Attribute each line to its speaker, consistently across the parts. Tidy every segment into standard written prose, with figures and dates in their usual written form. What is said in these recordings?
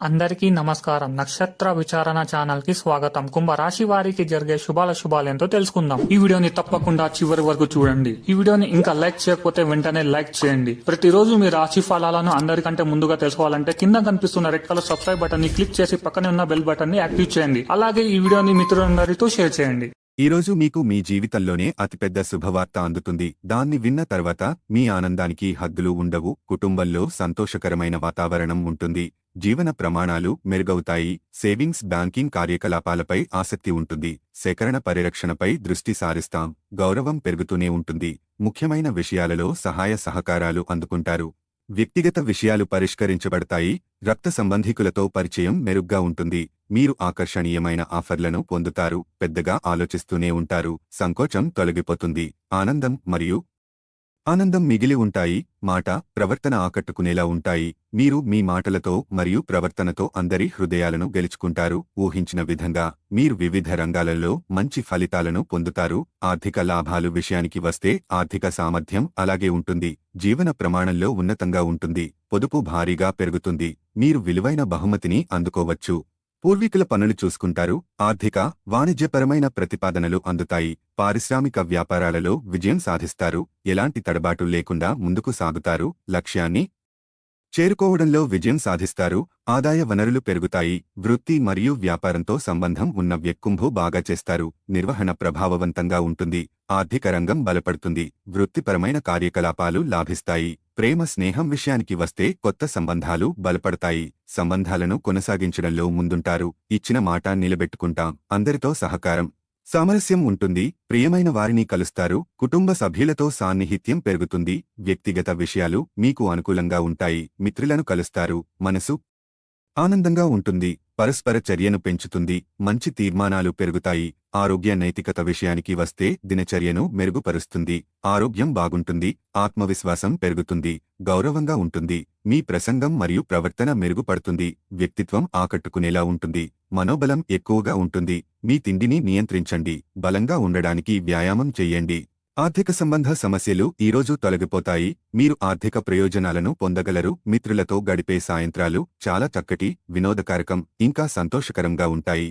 Speaker 1: అందరికీ నమస్కారం. నక్షత్ర విచారణ ఛానల్ కి స్వాగతం. కుంభరాశి వారికి జరిగే శుభాలేంతో తెలుసుకుందాం. ఈ వీడియోని తప్పకుండా చివరి వరకు చూడండి. ఈ వీడియోని ఇంకా లైక్ చేయకపోతే వెంటనే లైక్ చేయండి. ప్రతిరోజు మీ రాశి ఫలాలను అందరికంటే ముందుగా తెలుసుకోవాలంటే కింద కనిపిస్తున్న రెడ్ కలర్ సబ్స్క్రైబ్ బటన్ ని క్లిక్ చేసి పక్కనే ఉన్న బెల్ బటన్ ని యాక్టివ్ చేయండి. అలాగే ఈ వీడియోని మిత్రులందరితో షేర్ చేయండి.
Speaker 2: ఈరోజు మీకు మీ జీవితంలోనే అతిపెద్ద శుభవార్త అందుతుంది. దాన్ని విన్న తర్వాత మీ ఆనందానికి హద్దులు ఉండవు. కుటుంబంలో సంతోషకరమైన వాతావరణం ఉంటుంది. జీవన ప్రమాణాలు మెరుగవుతాయి. సేవింగ్స్, బ్యాంకింగ్ కార్యకలాపాలపై ఆసక్తి ఉంటుంది. సేకరణ పరిరక్షణపై దృష్టి సారిస్తాం. గౌరవం పెరుగుతూనే ఉంటుంది. ముఖ్యమైన విషయాలలో సహాయ సహకారాలు అందుకుంటారు. వ్యక్తిగత విషయాలు పరిష్కరించబడతాయి. రక్త సంబంధికులతో పరిచయం మెరుగ్గా ఉంటుంది. మీరు ఆకర్షణీయమైన ఆఫర్లను పొందుతారు. పెద్దగా ఆలోచిస్తూనే ఉంటారు. సంకోచం తొలగిపోతుంది. ఆనందం మిగిలి ఉంటాయి. మాట, ప్రవర్తన ఆకట్టుకునేలా ఉంటాయి. మీరు మీ మాటలతో మరియు ప్రవర్తనతో అందరి హృదయాలను గెలుచుకుంటారు. ఊహించిన విధంగా మీరు వివిధ రంగాలలో మంచి ఫలితాలను పొందుతారు. ఆర్థిక లాభాలు విషయానికి వస్తే ఆర్థిక సామర్థ్యం అలాగే ఉంటుంది. జీవన ప్రమాణంలో ఉన్నతంగా ఉంటుంది. పొదుపు భారీగా పెరుగుతుంది. మీరు విలువైన బహుమతిని అందుకోవచ్చు. పూర్వీకుల పనులు చూసుకుంటారు. ఆర్థిక, వాణిజ్యపరమైన ప్రతిపాదనలు అందుతాయి. పారిశ్రామిక వ్యాపారాలలో విజయం సాధిస్తారు. ఎలాంటి తడబాటు లేకుండా ముందుకు సాగుతారు. లక్ష్యాన్ని చేరుకోవడంలో విజయం సాధిస్తారు. ఆదాయ వనరులు పెరుగుతాయి. వృత్తి మరియు వ్యాపారంతో సంబంధం ఉన్న వ్యక్కుంభు బాగా చేస్తారు. నిర్వహణ ప్రభావవంతంగా ఉంటుంది. ఆర్థిక రంగం బలపడుతుంది. వృత్తిపరమైన కార్యకలాపాలు లాభిస్తాయి. ప్రేమ, స్నేహం విషయానికి వస్తే కొత్త సంబంధాలు బలపడతాయి. సంబంధాలను కొనసాగించడంలో ముందుంటారు. ఇచ్చిన మాట నిలబెట్టుకుంటాం. అందరితో సహకారం, సామరస్యం ఉంటుంది. ప్రియమైన వారిని కలుస్తారు. కుటుంబ సభ్యులతో సాన్నిహిత్యం పెరుగుతుంది. వ్యక్తిగత విషయాలు మీకు అనుకూలంగా ఉంటాయి. మిత్రులను కలుస్తారు. మనసు ఆనందంగా ఉంటుంది. పరస్పర చర్యను పెంచుతుంది. మంచి తీర్మానాలు పెరుగుతాయి. ఆరోగ్య, నైతికత విషయానికి వస్తే దినచర్యను మెరుగుపరుస్తుంది. ఆరోగ్యం బాగుంటుంది. ఆత్మవిశ్వాసం పెరుగుతుంది. గౌరవంగా ఉంటుంది. మీ ప్రసంగం మరియు ప్రవర్తన మెరుగుపడుతుంది. వ్యక్తిత్వం ఆకట్టుకునేలా ఉంటుంది. మనోబలం ఎక్కువగా ఉంటుంది. మీ తిండిని నియంత్రించండి. బలంగా ఉండడానికి వ్యాయామం చెయ్యండి. ఆర్థిక సంబంధ సమస్యలు ఈరోజు తొలగిపోతాయి. మీరు ఆర్థిక ప్రయోజనాలను పొందగలరు. మిత్రులతో గడిపే సాయంత్రాలు చాలా చక్కటి, వినోదకారకం, ఇంకా సంతోషకరంగా ఉంటాయి.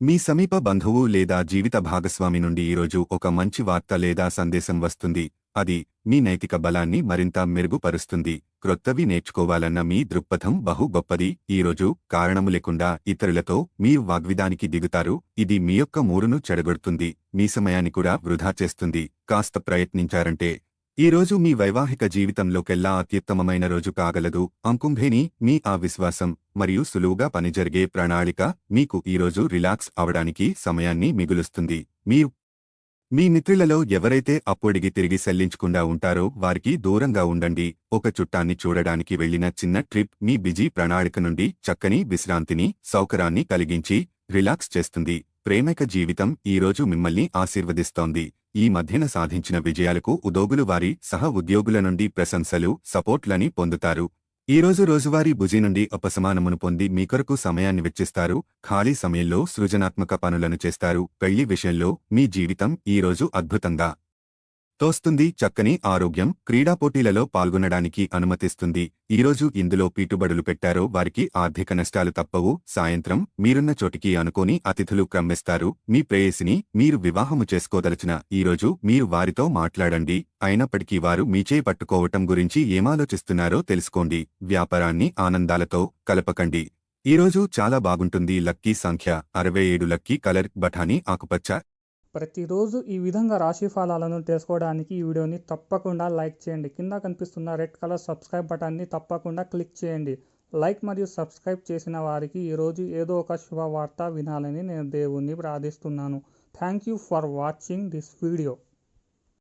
Speaker 2: మీ సమీప బంధువు లేదా జీవిత భాగస్వామి నుండి ఈరోజు ఒక మంచి వార్త లేదా సందేశం వస్తుంది. అది మీ నైతిక బలాన్ని మరింత మెరుగుపరుస్తుంది. క్రొత్తవి నేర్చుకోవాలన్న మీ దృక్పథం బహు గొప్పది. ఈరోజు కారణము లేకుండా ఇతరులతో మీరు వాగ్విదానికి దిగుతారు. ఇది మీ యొక్క మూడును చెడగొడుతుంది. మీ సమయాన్ని కూడా వృధా చేస్తుంది. కాస్త ప్రయత్నించారంటే ఈరోజు మీ వైవాహిక జీవితంలోకెల్లా అత్యుత్తమమైన రోజు కాగలదు. అంకుంభేని మీ ఆ విశ్వాసం మరియు సులువుగా పనిజరిగే ప్రణాళిక మీకు ఈరోజు రిలాక్స్ అవడానికి సమయాన్ని మిగులుస్తుంది. మీ మిత్రులలో ఎవరైతే అప్పొడిగి తిరిగి చెల్లించకుండా ఉంటారో వారికి దూరంగా ఉండండి. ఒక చుట్టాన్ని చూడడానికి వెళ్లిన చిన్న ట్రిప్ మీ బిజీ ప్రణాళిక నుండి చక్కని విశ్రాంతిని, సౌకర్యాన్ని కలిగించి రిలాక్స్ చేస్తుంది. ప్రేమిక జీవితం ఈరోజు మిమ్మల్ని ఆశీర్వదిస్తోంది. ఈ మధ్యన సాధించిన విజయాలకు ఉద్యోగులు వారి సహ ఉద్యోగుల నుండి ప్రశంసలు, సపోర్ట్లని పొందుతారు. ఈరోజు రోజువారీ బుజీ నుండి ఉపశమనమును పొంది మీ కొరకు సమయాన్ని వెచ్చిస్తారు. ఖాళీ సమయంలో సృజనాత్మక పనులను చేస్తారు. పెళ్లి విషయంలో మీ జీవితం ఈరోజు అద్భుతంగా తోస్తుంది. చక్కని ఆరోగ్యం క్రీడా పోటీలలో పాల్గొనడానికి అనుమతిస్తుంది. ఈరోజు ఇందులో పీటుబడులు పెట్టారో వారికి ఆర్థిక నష్టాలు తప్పవు. సాయంత్రం మీరున్న చోటికి అనుకోని అతిథులు క్రమ్మిస్తారు. మీ ప్రేయసిని మీరు వివాహము చేసుకోదలచిన ఈరోజు మీరు వారితో మాట్లాడండి. అయినప్పటికీ వారు మీచే పట్టుకోవటం గురించి ఏమాలోచిస్తున్నారో తెలుసుకోండి. వ్యాపారాన్ని ఆనందాలతో కలపకండి. ఈరోజు చాలా బాగుంటుంది. లక్కీ సంఖ్య 67. లక్కీ కలర్ బఠానీ ఆకుపచ్చ.
Speaker 1: ప్రతిరోజు ఈ విధంగా రాశి ఫలాలను తెలుసుకోవడానికి ఈ వీడియోని తప్పకుండా లైక్ చేయండి. కింద కనిపిస్తున్న రెడ్ కలర్ సబ్స్క్రైబ్ బటన్ని తప్పకుండా క్లిక్ చేయండి. లైక్ మరియు సబ్స్క్రైబ్ చేసిన వారికి ఈరోజు ఏదో ఒక శుభవార్త వినాలని నేను దేవుణ్ణి ప్రార్థిస్తున్నాను. Thank you for watching this video.